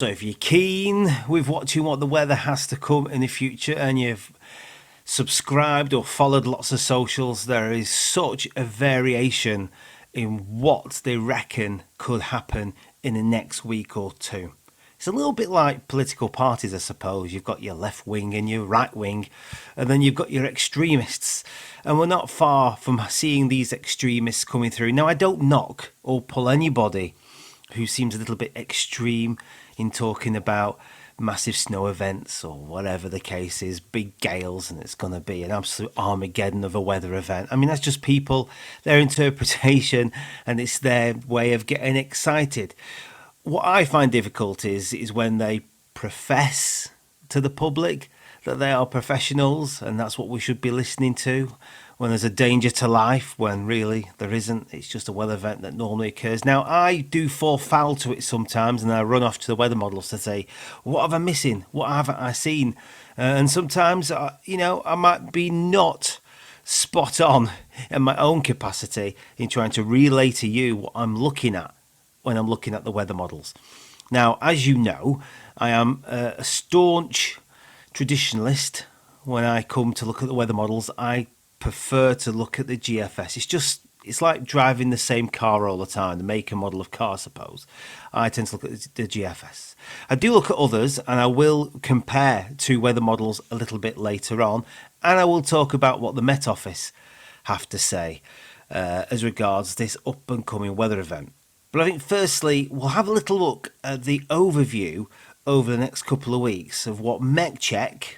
So if you're keen with watching what the weather has to come in the future and you've subscribed or followed lots of socials, there is such a variation in what they reckon could happen in the next week or two. It's a little bit like political parties, I suppose. You've got your left wing and your right wing, and then you've got your extremists. And we're not far from seeing these extremists coming through. Now, I don't knock or pull anybody who seems a little bit extreme in talking about massive snow events or whatever the case is, big gales, and it's going to be an absolute Armageddon of a weather event. I mean, that's just people, their interpretation, and it's their way of getting excited. What I find difficult is when they profess to the public that they are professionals and that's what we should be listening to, when there's a danger to life, when really there isn't. It's just a weather event that normally occurs. Now, I do fall foul to it sometimes, and I run off to the weather models to say, what have I missing? What haven't I seen? And sometimes, I might be not spot on in my own capacity in trying to relay to you what I'm looking at when I'm looking at the weather models. Now, as you know, I am a staunch traditionalist. When I come to look at the weather models, I prefer to look at the GFS. It's like driving the same car all the time, the make and model of car, I suppose. I tend to look at the GFS. I do look at others, and I will compare two weather models a little bit later on, and I will talk about what the Met Office have to say as regards this up and coming weather event. But I think firstly, we'll have a little look at the overview over the next couple of weeks of what MetCheck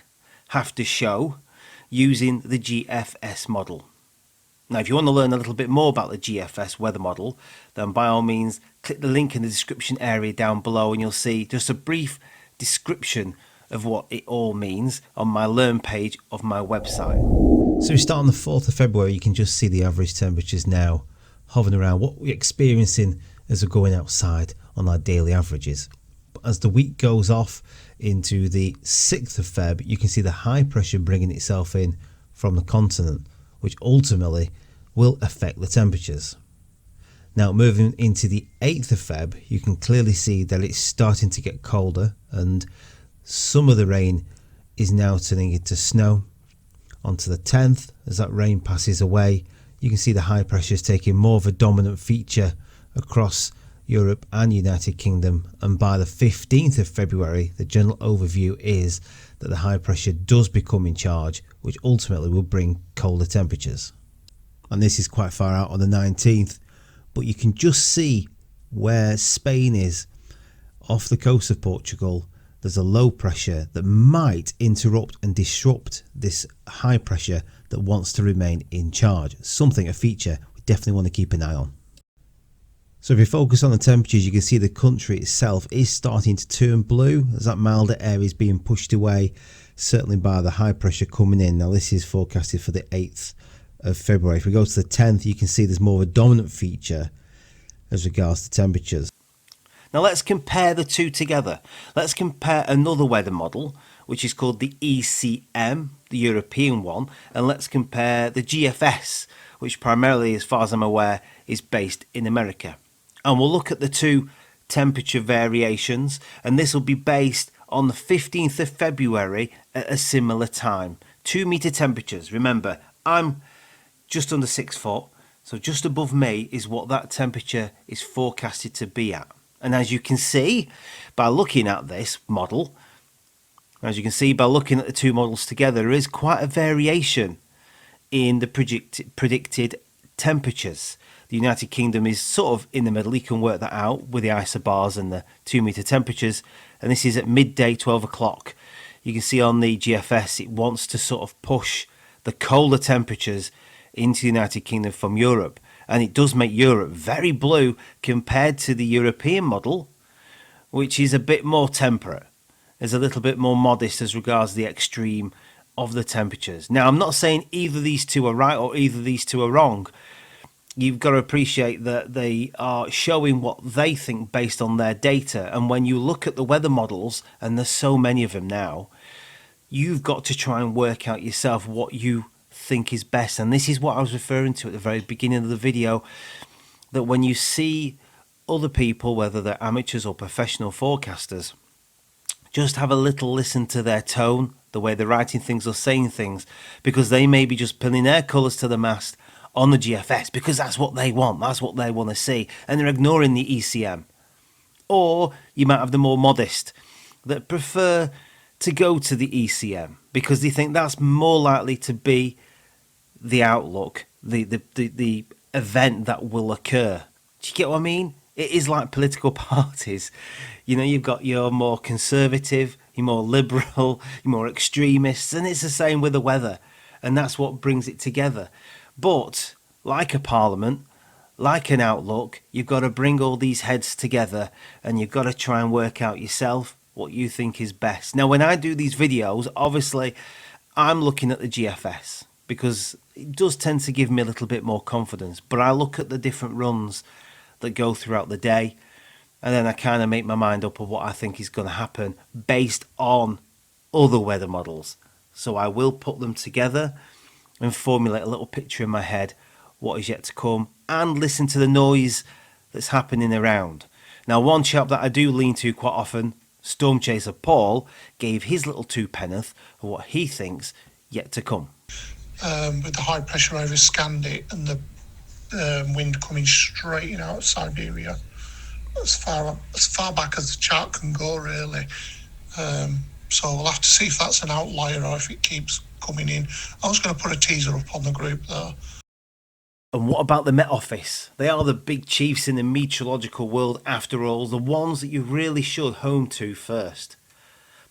have to show using the GFS model. Now, if you want to learn a little bit more about the GFS weather model, then by all means, click the link in the description area down below and you'll see just a brief description of what it all means on my Learn page of my website. So we start on the 4th of February, you can just see the average temperatures now hovering around what we're experiencing as we're going outside on our daily averages. But as the week goes off into the 6th of Feb, you can see the high pressure bringing itself in from the continent, which ultimately will affect the temperatures. Now, moving into the 8th of Feb, you can clearly see that it's starting to get colder and some of the rain is now turning into snow. Onto the 10th, as that rain passes away, you can see the high pressure is taking more of a dominant feature across Europe and United Kingdom, and by the 15th of February the general overview is that the high pressure does become in charge, which ultimately will bring colder temperatures. And this is quite far out on the 19th, but you can just see where Spain is off the coast of Portugal. There's a low pressure that might interrupt and disrupt this high pressure that wants to remain in charge. A feature we definitely want to keep an eye on. So if you focus on the temperatures, you can see the country itself is starting to turn blue as that milder air is being pushed away, certainly by the high pressure coming in. Now this is forecasted for the 8th of February. If we go to the 10th, you can see there's more of a dominant feature as regards to temperatures. Now let's compare the two together. Let's compare another weather model, which is called the ECM, the European one, and let's compare the GFS, which primarily, as far as I'm aware, is based in America. And we'll look at the two temperature variations, and this will be based on the 15th of February at a similar time. 2 meter temperatures. Remember, I'm just under 6 foot, so just above me is what that temperature is forecasted to be at. And as you can see by looking at this model, as you can see by looking at the two models together, there is quite a variation in the predicted temperatures. The United Kingdom is sort of in the middle. You can work that out with the isobars and the 2 meter temperatures. And this is at midday, 12 o'clock. You can see on the GFS, it wants to sort of push the colder temperatures into the United Kingdom from Europe. And it does make Europe very blue compared to the European model, which is a bit more temperate. Is a little bit more modest as regards the extreme of the temperatures. Now, I'm not saying either these two are right or either these two are wrong. You've got to appreciate that they are showing what they think based on their data. And when you look at the weather models, and there's so many of them now, you've got to try and work out yourself what you think is best. And this is what I was referring to at the very beginning of the video, that when you see other people, whether they're amateurs or professional forecasters, Just have a little listen to their tone, the way they're writing things or saying things, because they may be just pinning their colours to the mast on the GFS because that's what they want, that's what they want to see, and they're ignoring the ECM. Or you might have the more modest that prefer to go to the ECM because they think that's more likely to be the outlook, the event that will occur. Do you get what I mean? It is like political parties. You know, you've got your more conservative, your more liberal, your more extremists, and it's the same with the weather. And that's what brings it together. But like a parliament, like an outlook, you've got to bring all these heads together and you've got to try and work out yourself what you think is best. Now, when I do these videos, obviously, I'm looking at the GFS because it does tend to give me a little bit more confidence. But I look at the different runs that go throughout the day and then I kind of make my mind up of what I think is going to happen based on other weather models. So I will put them together and formulate a little picture in my head what is yet to come and listen to the noise that's happening around. Now, one chap that I do lean to quite often, Storm Chaser Paul, gave his little two-penneth of what he thinks yet to come. With the high pressure over Scandi and the wind coming straight in out of Siberia, as far back as the chart can go, really. So we'll have to see if that's an outlier or if it keeps coming in. I was going to put a teaser up on the group though. And what about the Met Office? They are the big chiefs in the meteorological world after all, the ones that you really should home to first.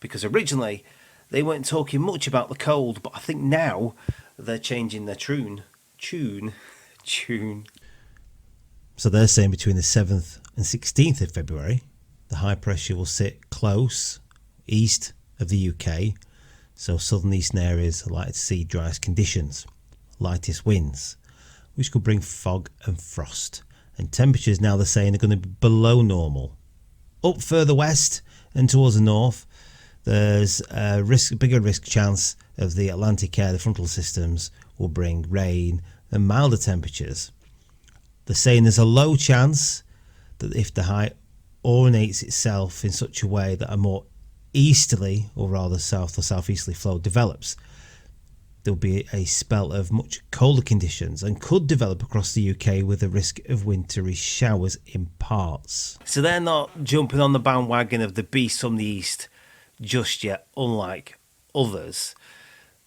Because originally they weren't talking much about the cold, but I think now they're changing their tune. So they're saying between the 7th and 16th of February, the high pressure will sit close east of the UK. So southern eastern areas are likely to see driest conditions, lightest winds, which could bring fog and frost. And temperatures now they're saying are going to be below normal. Up further west and towards the north, there's a bigger risk chance of the Atlantic air, the frontal systems will bring rain and milder temperatures. They're saying there's a low chance that if the high ornates itself in such a way that a more easterly or rather south or southeasterly flow develops, there'll be a spell of much colder conditions and could develop across the UK with a risk of wintry showers in parts. So they're not jumping on the bandwagon of the beast from the east just yet, unlike others.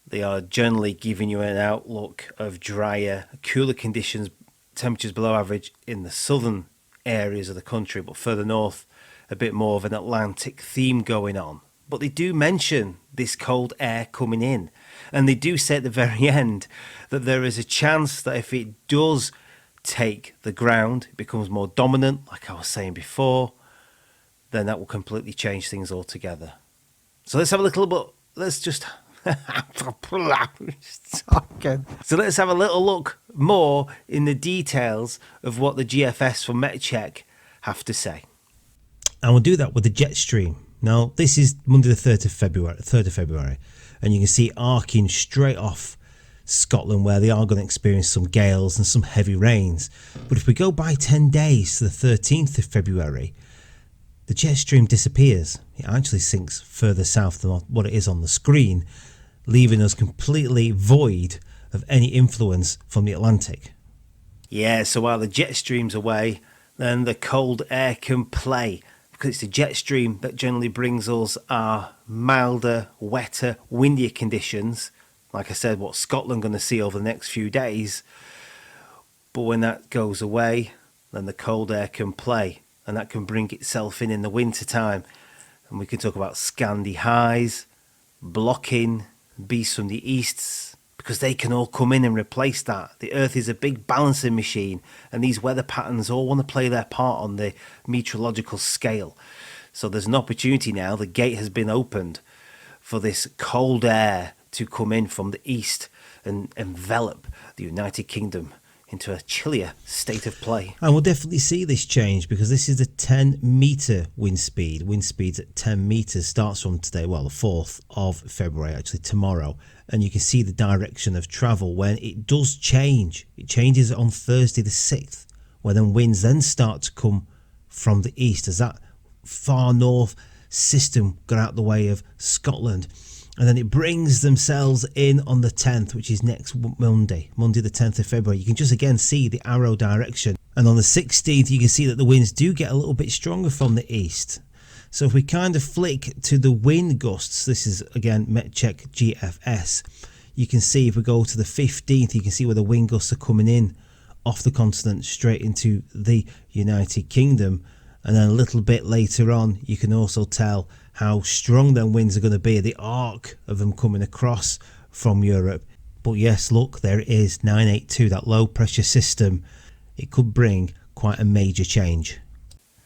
They are generally giving you an outlook of drier, cooler conditions, temperatures below average in the southern areas of the country, but further north a bit more of an Atlantic theme going on. But they do mention this cold air coming in, and they do say at the very end that there is a chance that if it does take the ground, it becomes more dominant, like I was saying before, then that will completely change things altogether. So let's have a little bit, let's just so let's have a little look more in the details of what the GFS from MetCheck have to say. And we'll do that with the jet stream. Now, this is Monday the 3rd of February, and you can see arcing straight off Scotland where they are going to experience some gales and some heavy rains. But if we go by 10 days to the 13th of February, the jet stream disappears. It actually sinks further south than what it is on the screen, leaving us completely void of any influence from the Atlantic. Yeah, so while the jet stream's away, then the cold air can play, because it's the jet stream that generally brings us our milder, wetter, windier conditions. Like I said, what Scotland going to see over the next few days. But when that goes away, then the cold air can play, and that can bring itself in the winter time. And we can talk about Scandi highs, blocking, beasts from the easts, because they can all come in and replace that. The Earth is a big balancing machine, and these weather patterns all want to play their part on the meteorological scale. So there's an opportunity now, the gate has been opened for this cold air to come in from the east and envelop the United Kingdom into a chillier state of play. And we'll definitely see this change because this is the 10 metre wind speed. Wind speeds at 10 metres starts from today, well, the 4th of February, actually tomorrow. And you can see the direction of travel when it does change. It changes on Thursday the 6th, where then winds then start to come from the east as that far north system got out the way of Scotland. And then it brings themselves in on the 10th, which is next Monday the 10th of February. You can just again see the arrow direction. And on the 16th, you can see that the winds do get a little bit stronger from the east. So if we kind of flick to the wind gusts, this is again MetCheck GFS, you can see if we go to the 15th, you can see where the wind gusts are coming in off the continent straight into the United Kingdom. And then a little bit later on, you can also tell how strong them winds are going to be, the arc of them coming across from Europe. But yes, look, there it is, 982, that low pressure system. It could bring quite a major change.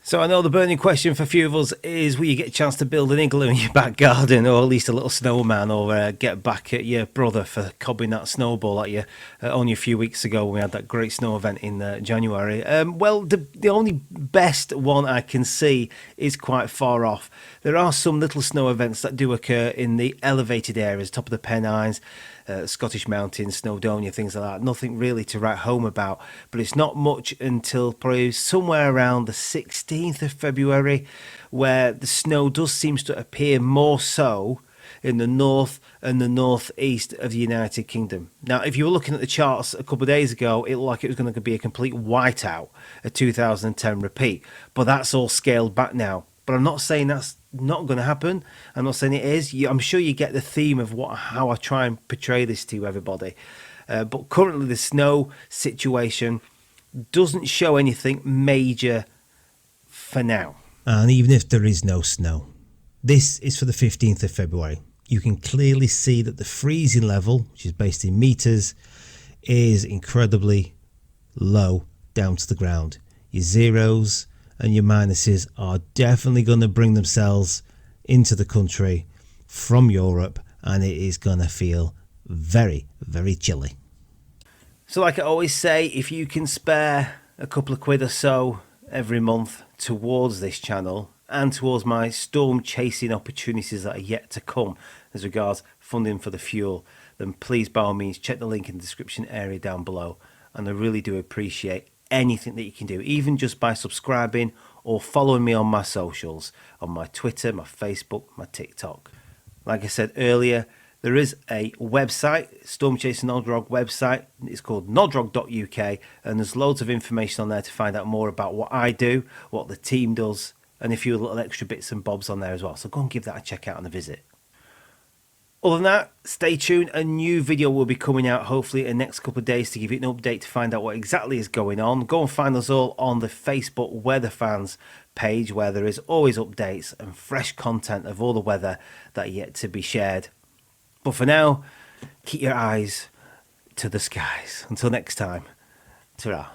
So I know the burning question for a few of us is, will you get a chance to build an igloo in your back garden, or at least a little snowman, or get back at your brother for cobbing that snowball at you only a few weeks ago when we had that great snow event in January? Well, the only best one I can see is quite far off. There are some little snow events that do occur in the elevated areas, top of the Pennines, Scottish Mountains, Snowdonia, things like that. Nothing really to write home about, but it's not much until probably somewhere around the 16th of February, where the snow does seem to appear more so in the north and the northeast of the United Kingdom. Now, if you were looking at the charts a couple of days ago, it looked like it was going to be a complete whiteout, a 2010 repeat, but that's all scaled back now. But I'm not saying that's not going to happen. I'm not saying it is. I'm sure you get the theme of how I try and portray this to everybody. But currently the snow situation doesn't show anything major for now. And even if there is no snow, this is for the 15th of February. You can clearly see that the freezing level, which is based in meters, is incredibly low down to the ground. Your zeros and your minuses are definitely going to bring themselves into the country from Europe, and it is going to feel very, very chilly. So like I always say, if you can spare a couple of quid or so every month towards this channel and towards my storm chasing opportunities that are yet to come as regards funding for the fuel, then please by all means check the link in the description area down below. And I really do appreciate anything that you can do, even just by subscribing or following me on my socials, on my Twitter, my Facebook, my TikTok. Like I said earlier, there is a website, Storm Chasing Nodrog website. It's called nodrog.uk, and there's loads of information on there to find out more about what I do, what the team does, and a few little extra bits and bobs on there as well. So go and give that a check out and a visit. Other than that, stay tuned. A new video will be coming out hopefully in the next couple of days to give you an update to find out what exactly is going on. Go and find us all on the Facebook Weather Fans page, where there is always updates and fresh content of all the weather that are yet to be shared. But for now, keep your eyes to the skies. Until next time, ta-ra.